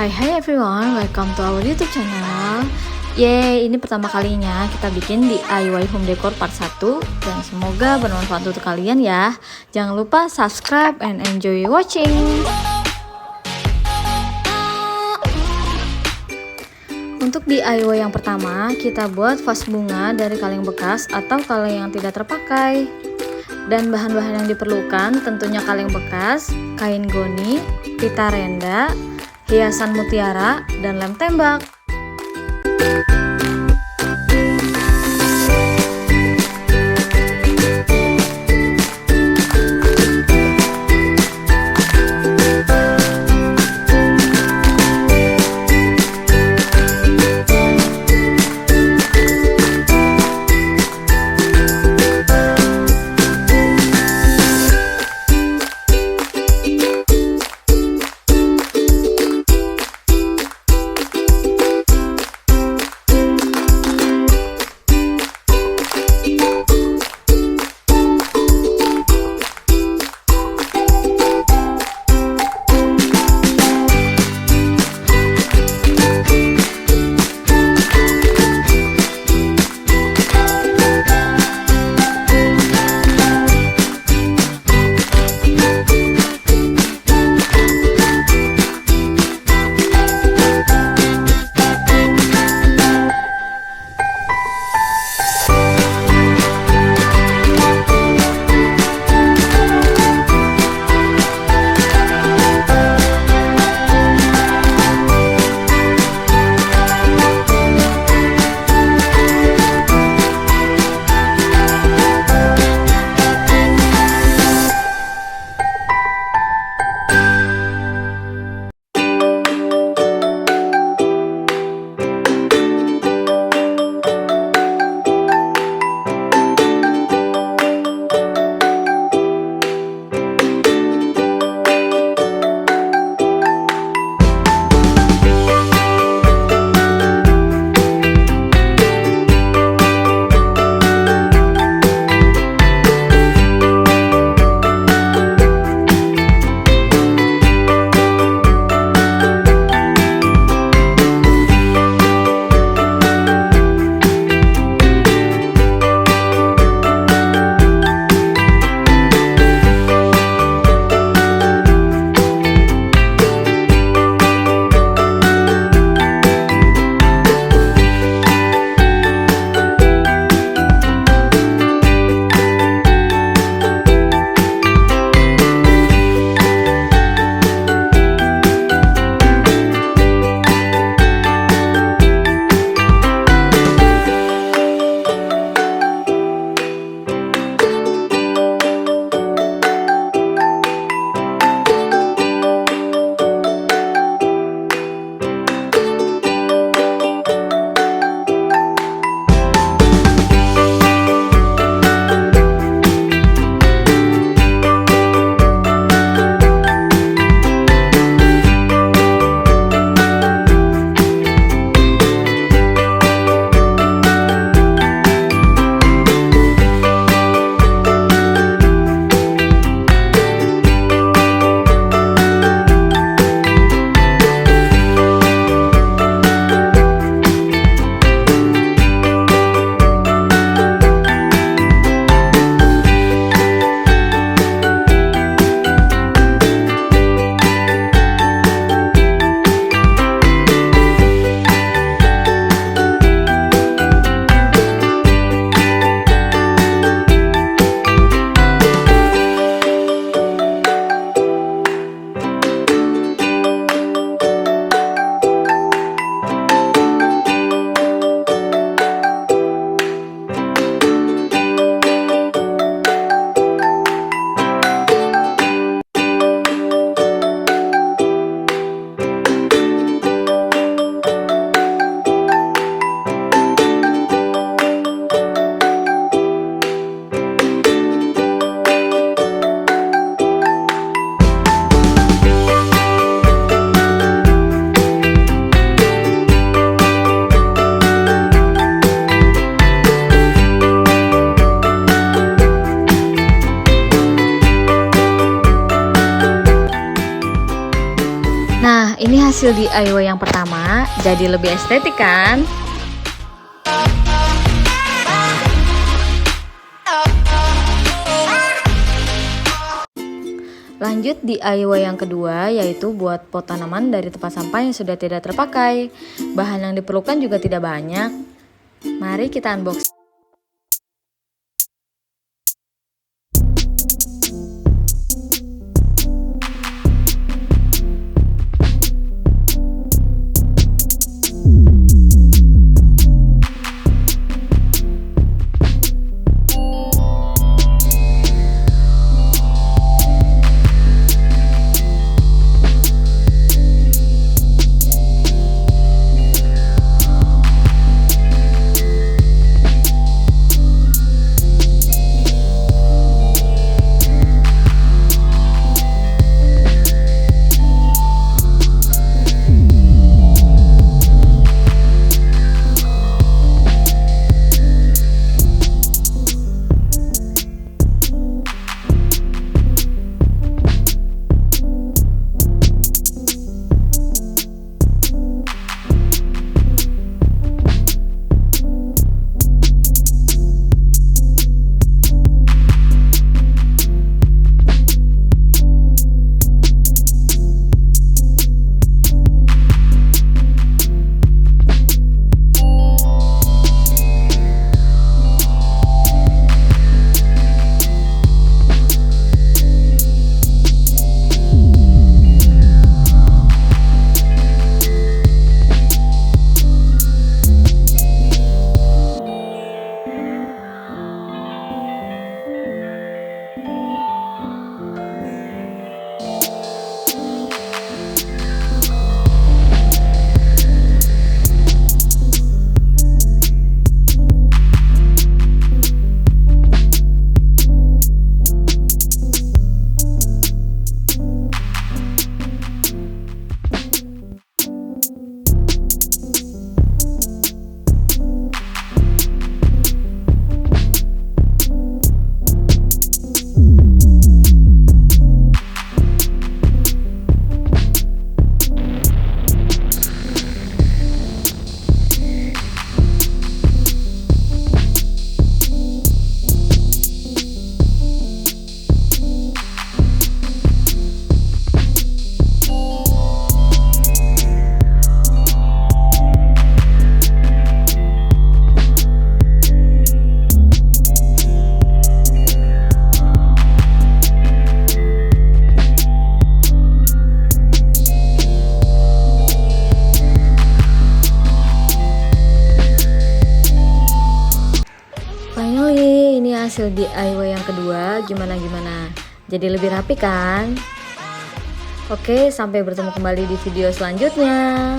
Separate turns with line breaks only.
Hai everyone, welcome to our YouTube channel. Yeay, ini pertama kalinya kita bikin DIY home decor part 1 dan semoga bermanfaat untuk kalian ya. Jangan lupa subscribe and enjoy watching. Untuk DIY yang pertama, kita buat vas bunga dari kaleng bekas atau kaleng yang tidak terpakai. Dan bahan-bahan yang diperlukan tentunya kaleng bekas, kain goni, pita renda, hiasan mutiara, dan lem tembak. Ini hasil DIY yang pertama, jadi lebih estetik kan? Lanjut DIY yang kedua, yaitu buat pot tanaman dari tempat sampah yang sudah tidak terpakai. Bahan yang diperlukan juga tidak banyak. Mari kita unboxing. Finally, ini hasil DIY yang kedua. Gimana? Jadi lebih rapi kan? Oke, sampai bertemu kembali di video selanjutnya.